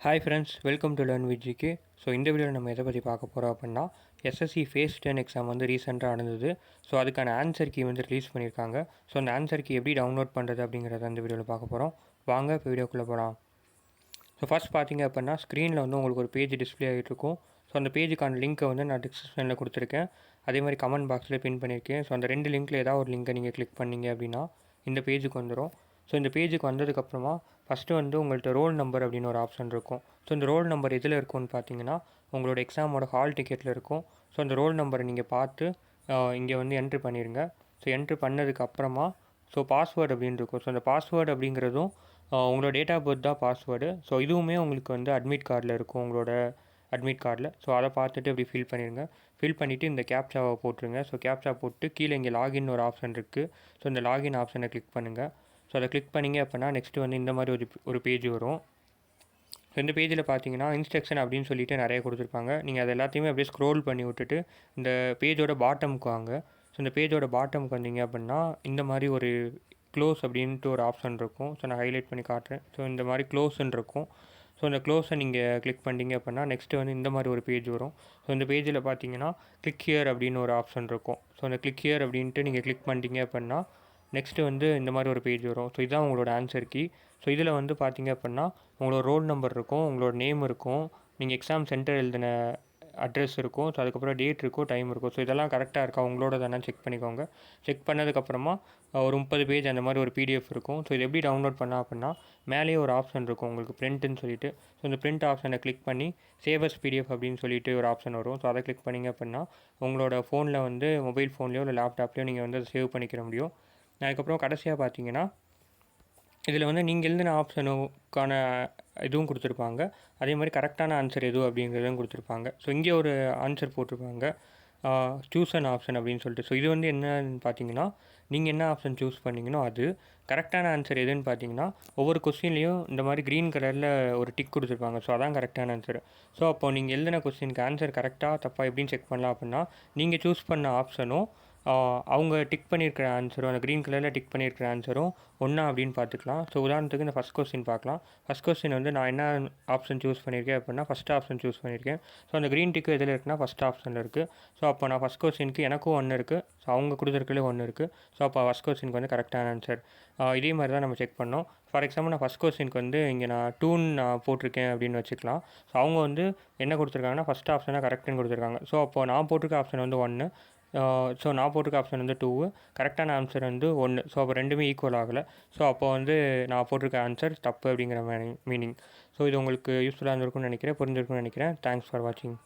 Hi friends, welcome to learn with GK. So இந்த வீடியோவில் நம்ம எதை பற்றி பார்க்க போகிறோம் அப்படின்னா, எஸ்எஸ்சி ஃபேஸ் 10 எக்ஸாம் வந்து ரீசெண்டாக நடந்தது. ஸோ அதுக்கான ஆன்சர் கீ வந்து ரிலீஸ் பண்ணியிருக்காங்க. ஸோ அந்த ஆன்சர் கீ எப்படி டவுன்லோட் பண்ணுறது அப்படிங்கிறத அந்த வீடியோவில் பார்க்க போகிறோம். வாங்க இப்போ வீடியோக்குள்ளே போகலாம். ஸோ ஃபஸ்ட் பார்த்தீங்க அப்படின்னா, ஸ்க்ரீனில் வந்து உங்களுக்கு ஒரு பேஜ் டிஸ்பிளே ஆகிட்டு இருக்கும். ஸோ அந்த பேஜுக்கான லிங்க்கை வந்து நான் டிஸ்கிரிப்ஷனில் கொடுத்துருக்கேன். அதே மாதிரி கமெண்ட் பாக்ஸில் பின் பண்ணியிருக்கேன். ஸோ அந்த ரெண்டு லிங்க்கில் ஏதாவது ஒரு லிங்க்கை நீங்கள் கிளிக் பண்ணிங்க அப்படின்னா இந்த பேஜுக்கு வந்துடும். ஸோ இந்த பேஜுக்கு வந்ததுக்கப்புறமா ஃபஸ்ட்டு வந்து உங்கள்கிட்ட ரோல் நம்பர் அப்படின்னு ஒரு ஆப்ஷன் இருக்கும். ஸோ இந்த ரோல் நம்பர் எதில் இருக்கும்னு பார்த்தீங்கன்னா, உங்களோட எக்ஸாமோட ஹால் டிக்கெட்டில் இருக்கும். ஸோ அந்த ரோல் நம்பரை நீங்கள் பார்த்து இங்கே வந்து என்ட்ரு பண்ணிடுங்க. ஸோ என்ட்ரு பண்ணதுக்கப்புறமா ஸோ பாஸ்வேர்டு அப்படின்னு இருக்கும். ஸோ அந்த பாஸ்வேர்டு அப்படிங்கிறதும் உங்களோட டேட் ஆஃப் பர்த் தான் பாஸ்வேர்டு. ஸோ இதுவுமே உங்களுக்கு வந்து அட்மிட் கார்டில் இருக்கும், உங்களோட அட்மிட் கார்டில். ஸோ அதை பார்த்துட்டு இப்படி ஃபில் பண்ணிடுங்க. ஃபில் பண்ணிவிட்டு இந்த கேப்சாவை போட்டுருங்க. ஸோ கேப்சா போட்டு கீழே இங்கே லாகின் ஒரு ஆப்ஷன் இருக்குது. ஸோ இந்த லாகின் ஆப்ஷனை கிளிக் பண்ணுங்கள். ஸோ அதை கிளிக் பண்ணிங்க அப்படின்னா நெக்ஸ்ட்டு வந்து இந்த மாதிரி ஒரு பேஜ் வரும். ஸோ இந்த பேஜில் பார்த்தீங்கன்னா இன்ஸ்ட்ரக்ஷன் அப்படின்னு சொல்லிட்டு நிறைய கொடுத்துருப்பாங்க. நீங்கள் அது எல்லாத்தையுமே அப்படியே ஸ்க்ரோல் பண்ணி விட்டுட்டு இந்த பேஜோட பாட்டமுக்கு வாங்க. ஸோ இந்த பேஜோட பாட்டமுக்கு வந்தீங்க அப்படின்னா இந்த மாதிரி ஒரு க்ளோஸ் அப்படின்ட்டு ஒரு ஆப்ஷன் இருக்கும். ஸோ நான் ஹைலைட் பண்ணி காட்டுறேன். ஸோ இந்த மாதிரி க்ளோஸ்ன்னு இருக்கும். ஸோ இந்த க்ளோஸை நீங்கள் கிளிக் பண்ணிங்க அப்படின்னா நெக்ஸ்ட்டு வந்து இந்த மாதிரி ஒரு பேஜ் வரும். ஸோ இந்த பேஜில் பார்த்தீங்கன்னா கிளிக் ஹியர் அப்படின்னு ஒரு ஆப்ஷன் இருக்கும். ஸோ அந்த கிளிக் ஹியர் அப்படின்ட்டு நீங்கள் கிளிக் பண்ணிட்டீங்க அப்படின்னா நெக்ஸ்ட்டு வந்து இந்த மாதிரி ஒரு பேஜ் வரும். ஸோ இதுதான் உங்களோட ஆன்சர் கீ. ஸோ இதில் வந்து பார்த்தீங்க அப்படின்னா உங்களோட ரோல் நம்பர் இருக்கும், உங்களோட நேம் இருக்கும், நீங்கள் எக்ஸாம் சென்டர் எழுதின அட்ரஸ் இருக்கும். ஸோ அதுக்கப்புறம் டேட் இருக்கும், டைம் இருக்கும். ஸோ இதெல்லாம் கரெக்டாக இருக்கா உங்களோட தானே செக் பண்ணிக்கோங்க. செக் பண்ணதுக்கப்புறமா ஒரு 30 பேஜ் அந்த மாதிரி ஒரு பிடிஎஃப் இருக்கும். ஸோ இது எப்படி டவுன்லோட் பண்ணால் அப்படின்னா மேலேயே ஒரு ஆப்ஷன் இருக்கும் உங்களுக்கு பிரிண்ட்டுன்னு சொல்லிட்டு. ஸோ இந்த பிரிண்ட் ஆப்ஷனை கிளிக் பண்ணி சேவஸ் பிடிஎஃப் அப்படின்னு சொல்லிட்டு ஒரு ஆப்ஷன் வரும். ஸோ அதை கிளிக் பண்ணிங்க அப்படின்னா உங்களோட ஃபோனில் வந்து மொபைல் ஃபோன்லேயோ இல்லை லேப்டாப்லேயோ நீங்கள் வந்து அதை சேவ் பண்ணிக்கிற முடியும். அதுக்கப்புறம் கடைசியாக பார்த்தீங்கன்னா இதில் வந்து நீங்கள் எழுதின ஆப்ஷனுக்கான இதுவும் கொடுத்துருப்பாங்க. அதே மாதிரி கரெக்டான ஆன்சர் எது அப்படிங்கிறதும் கொடுத்துருப்பாங்க. ஸோ இங்கே ஒரு ஆன்சர் போட்டிருப்பாங்க, சூஸ் அன் ஆப்ஷன் அப்படின்னு சொல்லிட்டு. ஸோ இது வந்து என்னன்னு பார்த்தீங்கன்னா, நீங்கள் என்ன ஆப்ஷன் சூஸ் பண்ணிங்கன்னா அது கரெக்டான ஆன்சர் எதுன்னு பார்த்தீங்கன்னா ஒவ்வொரு கொஸ்டின்லேயும் இந்த மாதிரி க்ரீன் கலரில் ஒரு டிக் கொடுத்துருப்பாங்க. ஸோ அதான் கரெக்டான ஆன்சர். ஸோ அப்போ நீங்கள் எழுதின கொஸ்டினுக்கு ஆன்சர் கரெக்டாக தப்பாக எப்படின்னு செக் பண்ணலாம் அப்படின்னா நீங்கள் சூஸ் பண்ண ஆப்ஷனும் அவங்க டிக் பண்ணியிருக்கிற ஆன்சரும் அந்த க்ரீன் கலரில் டிக் பண்ணியிருக்கிற ஆன்சரும் ஒன்றா அப்படின்னு பார்த்துக்கலாம். ஸோ உதாரணத்துக்கு இந்த ஃபஸ்ட் கொஸ்டின் பார்க்கலாம். ஃபஸ்ட் கொஸ்டின் வந்து நான் என்ன ஆப்ஷன் சூஸ் பண்ணியிருக்கேன் அப்படின்னா ஃபஸ்ட் ஆப்ஷன் சூஸ் பண்ணியிருக்கேன். ஸோ அந்த க்ரீன் டிக்கு எதில் இருக்குன்னா ஃபஸ்ட் ஆப்ஷனில் இருக்குது. ஸோ அப்போ நான் ஃபஸ்ட் கொஸ்டினுக்கு எனக்கும் 1 இருக்குது. ஸோ அவங்க கொடுத்துருக்கலே 1 இருக்குது. ஸோ அப்போ ஃபஸ்ட் கொஸ்டினுக்கு வந்து கரெக்டான ஆன்சர். இதே மாதிரி தான் நம்ம செக் பண்ணோம். ஃபார் எக்ஸாம்பிள் நான் ஃபஸ்ட் கொஸ்டினுக்கு வந்து இங்கே நான் 2ன்னு நான் போட்டிருக்கேன் அப்படின்னு வச்சுக்கலாம். ஸோ அவங்க வந்து என்ன கொடுத்துருக்காங்கன்னா ஃபஸ்ட் ஆப்ஷனாக கரெக்டுன்னு கொடுத்துருக்காங்க. ஸோ அப்போது நான் போட்டிருக்க ஆப்ஷன் வந்து 1. ஸோ நான் போட்டிருக்க ஆப்ஷன் வந்து 2, கரெக்டான ஆன்சர் வந்து 1. ஸோ அப்போ ரெண்டுமே ஈக்குவல் ஆகலை. ஸோ அப்போ வந்து நான் போட்டிருக்க ஆன்சர் தப்பு அப்படிங்கிற மீனிங். ஸோ இது உங்களுக்கு யூஸ்ஃபுல்லாக இருந்திருக்கும்னு நினைக்கிறேன், புரிஞ்சிருக்கும்னு நினைக்கிறேன். தேங்க்ஸ் ஃபார் வாட்சிங்.